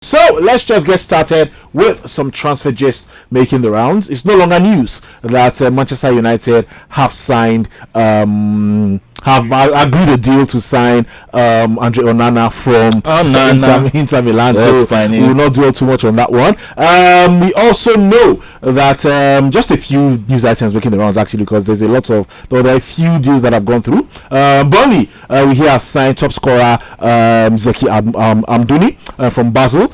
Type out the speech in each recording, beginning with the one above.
So let's just get started with some transfer gist making the rounds. It's no longer news that Manchester United have signed, have agreed a deal to sign 𝐈𝐍𝐒 Onana from Inter Milan. That's so funny. we will not dwell too much on that one. We also know that just a few news items making the rounds actually, because there are a few deals that have gone through. Burnley, we here have signed top scorer 𝐒𝐨𝐧𝐬𝐒𝐈𝐑𝐀 from Basel.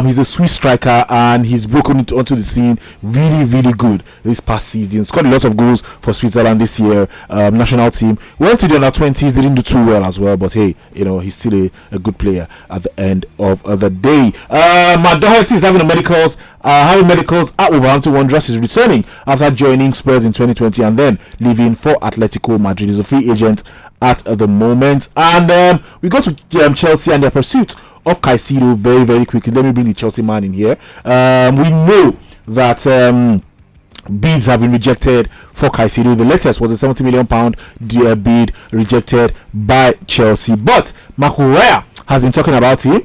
He's a Swiss striker and he's broken onto the scene really good this past season. Scored a lot of goals for Switzerland this year. National team went to the under-20s, didn't do too well as well, but hey, he's still a good player at the end of the day. Matt Doherty is having medicals at Wolverhampton Wanderers. He's returning after joining Spurs in 2020 and then leaving for Atletico Madrid. He's a free agent at the moment. And we go to Chelsea and their pursuit of Caicedo very quickly. Let me bring the Chelsea man in here. We know that bids have been rejected for Caicedo. The latest was a £70 million bid rejected by Chelsea, but Maguire has been talking about him.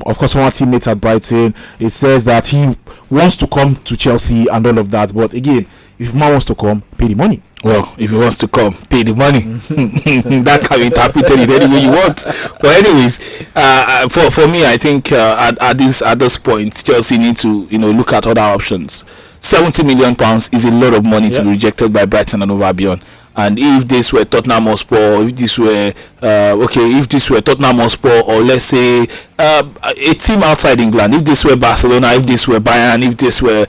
Of course, one of our teammates at Brighton, it says that he wants to come to Chelsea and all of that, but again, if man wants to come, pay the money. Well, if he wants to come, pay the money. That can be interpreted in any way you want. But anyways, for me, I think at this point, Chelsea need to look at other options. £70 million is a lot of money to be rejected by Brighton and Hove Albion. And if this were Tottenham Hotspur, if this were Tottenham Hotspur, or let's say a team outside England, if this were Barcelona, if this were Bayern, if this were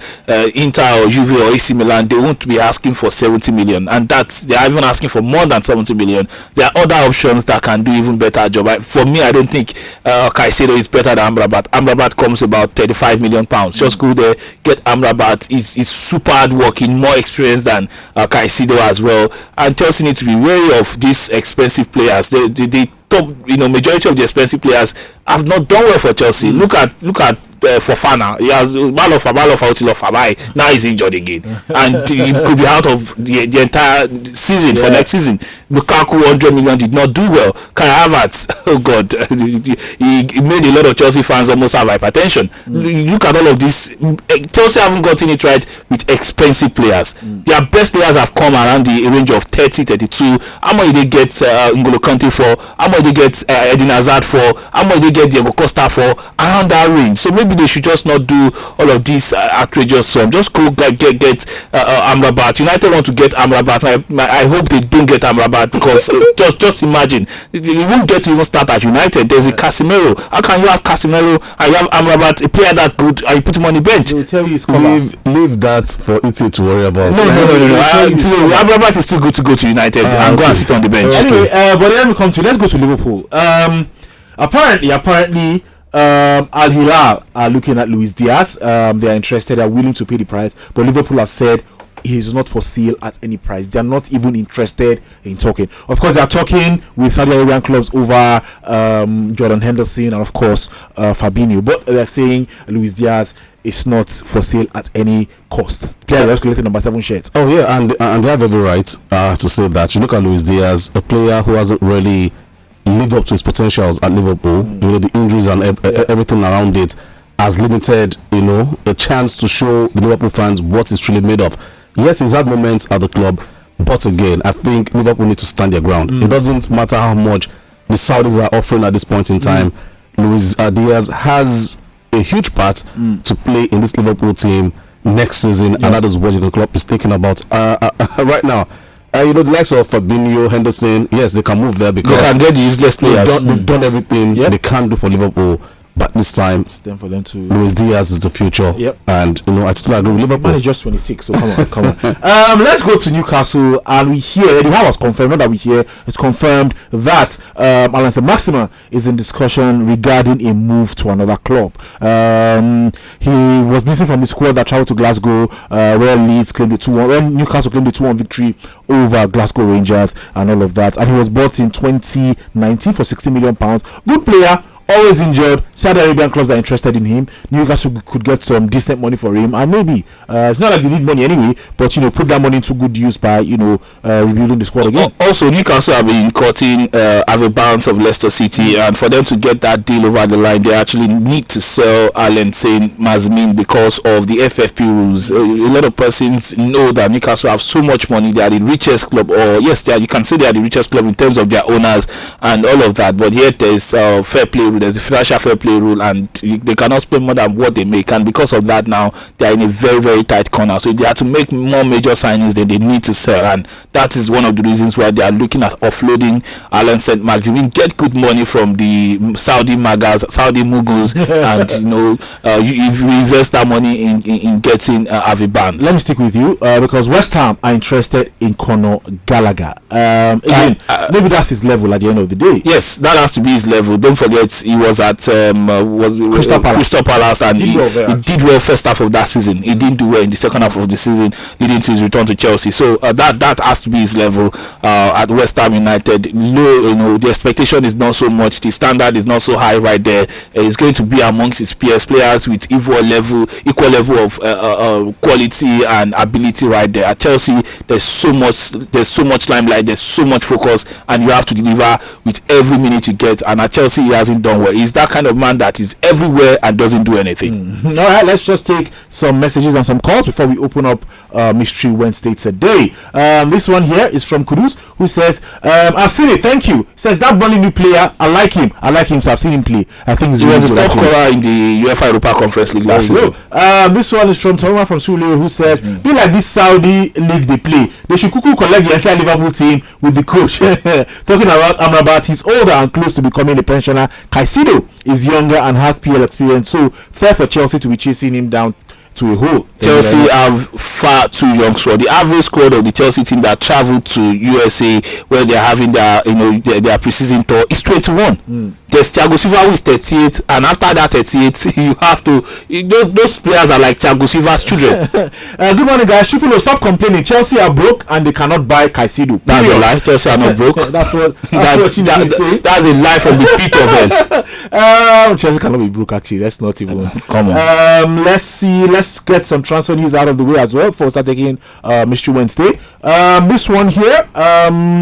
Inter or Juve or AC Milan, they won't be asking for 70 million, and they are even asking for more than 70 million. There are other options that can do even better job. For me, I don't think Caicedo is better than Amrabat. Amrabat comes about £35 million. Just go there, get Amrabat. He's super hardworking, more experienced than Caicedo as well. And Chelsea need to be wary of these expensive players. The top, majority of the expensive players have not done well for Chelsea. Look at Fofana. He has 𝐕𝐶𝐻𝐿𝐶. Now he's injured again, and he could be out of the entire season for next season. Lukaku, 100 million, did not do well. Kai Havertz, oh God, he made a lot of Chelsea fans almost have hypertension. Look at all of this. Chelsea haven't gotten it right with expensive players. Their best players have come around the range of 30, 32. How much did they get N'Golo Kante for? How much did they get Eden Hazard for? How much did they get Diego Costa for? Around that range. So maybe they should just not do all of these outrageous sums. Just go get Amrabat. United want to get Amrabat. I hope they don't get Amrabat, because just imagine, you won't get to even start at United. There's a Casemiro. How can you have Casemiro and you have Amrabat, a player that good, and you put him on the bench? They will tell you leave that for it to worry about. No. Amrabat is too good to go to United and go and sit on the bench. Anyway, but let's go to Liverpool. Apparently, Al-Hilal are looking at Luis Diaz. They are interested, they are willing to pay the price, but Liverpool have said he is not for sale at any price. They are not even interested in talking. Of course, they are talking with Saudi Arabian clubs over Jordan Henderson and of course Fabinho, but they are saying Luis Diaz is not for sale at any cost. Player just collected number 7 shirts. Oh yeah, and they have every right to say that. You look at Luis Diaz, a player who hasn't really lived up to his potentials at Liverpool. The injuries and everything around it has limited a chance to show the Liverpool fans what he's truly made of. Yes, he's had moments at the club, but again, I think Liverpool need to stand their ground. It doesn't matter how much the Saudis are offering at this point in time. Luis Diaz has a huge part to play in this Liverpool team next season, and that is what the club is thinking about right now. The likes of Fabinho, Henderson, yes, they can move there because they can get the useless players. They've done everything they can do for Liverpool. But this time, it's time for them to. Luis Diaz is the future. And I totally agree with Liverpool. Man is just 26, so come on. Let's go to Newcastle, and we hear Eddie Howe has confirmed, not that we hear, it's confirmed that Alan Maximin is in discussion regarding a move to another club. He was missing from the squad that traveled to Glasgow, where Leeds claimed the 2-1, when Newcastle claimed the 2-1 victory over Glasgow Rangers and all of that. And he was bought in 2019 for £60 million. Good player. always injured. Saudi Arabian clubs are interested in him. Newcastle could get some decent money for him, and maybe it's not like they need money anyway, but put that money into good use by rebuilding the squad again. Also, Newcastle have been courting _Aubameyang of Leicester City, and for them to get that deal over the line, they actually need to sell 𝐼𝐍𝐬𝐧𝐬 because of the FFP rules. A lot of persons know that Newcastle have so much money; they are the richest club, or yes, you can say they are the richest club in terms of their owners and all of that. But yet there is fair play rule. There's a financial fair play rule, and they cannot spend more than what they make. And because of that, now they are in a very, very tight corner. So if they have to make more major signings, then they need to sell, and that is one of the reasons why they are looking at offloading 𝐼𝐍𝐬𝐧𝐬, get good money from the Saudi moguls, and you invest that money in getting 𝐼𝐍𝐬𝐴𝐍𝐿. Let me stick with you because West Ham are interested in Conor Gallagher. Again, maybe that's his level at the end of the day. Yes, that has to be his level. Don't forget, he was at Crystal Palace, and he did well first half of that season. He didn't do well in the second half of the season, leading to his return to Chelsea. So that has to be his level at West Ham United. Low, the expectation is not so much. The standard is not so high right there. He's going to be amongst his peers, players with equal level of quality and ability right there. At Chelsea, there's so much limelight, there's so much focus, and you have to deliver with every minute you get. And at Chelsea, he hasn't done well. He's that kind of man that is everywhere and doesn't do anything. All right, let's just take some messages and some calls before we open up Mystery Wednesday today. This one here is from Kudus, who says, I've seen it, thank you. Says that Burnley new player, I like him, so I've seen him play. I think he was a top scorer in the UEFA Europa Conference League last season. This one is from Toma from Sule, who says, be like this Saudi league they play, they should collect the entire Liverpool team with the coach. Talking about Amrabat, he's older and close to becoming a pensioner. Caicedo is younger and has PL experience, so fair for Chelsea to be chasing him down to a hole. Chelsea have far too young squad. The average squad of the Chelsea team that traveled to USA where they are having their preseason tour is 21. There's Thiago Silva who is 38, and after that 38, you have to. Those players are like Thiago Silva's children. Good morning, guys. Shipolo, stop complaining. Chelsea are broke and they cannot buy Caicedo. That's a lie. Chelsea are not broke. That's what you say. That's a lie from the pit of hell. Chelsea cannot be broke. Actually, let's not even. Come on. Let's see. Let's get some transfer news out of the way as well before we start taking Mystery Wednesday. This one here.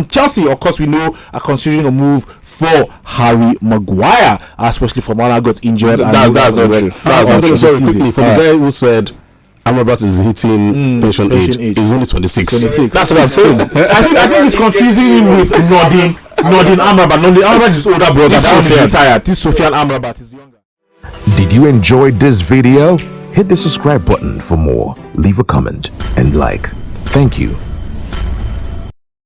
Chelsea, of course, we know are considering a move for Harry Maguire, especially for Onana got injured. That's not true. Sorry, quickly, for the guy who said Amrabat is hitting pension age. He's only 26. That's what I'm saying. I think it's confusing him with Nordin Amrabat. Nordin Amrabat is older brother. That one is retired. This Sofian Amrabat is younger. Did you enjoy this video? Hit the subscribe button for more. Leave a comment and like. Thank you.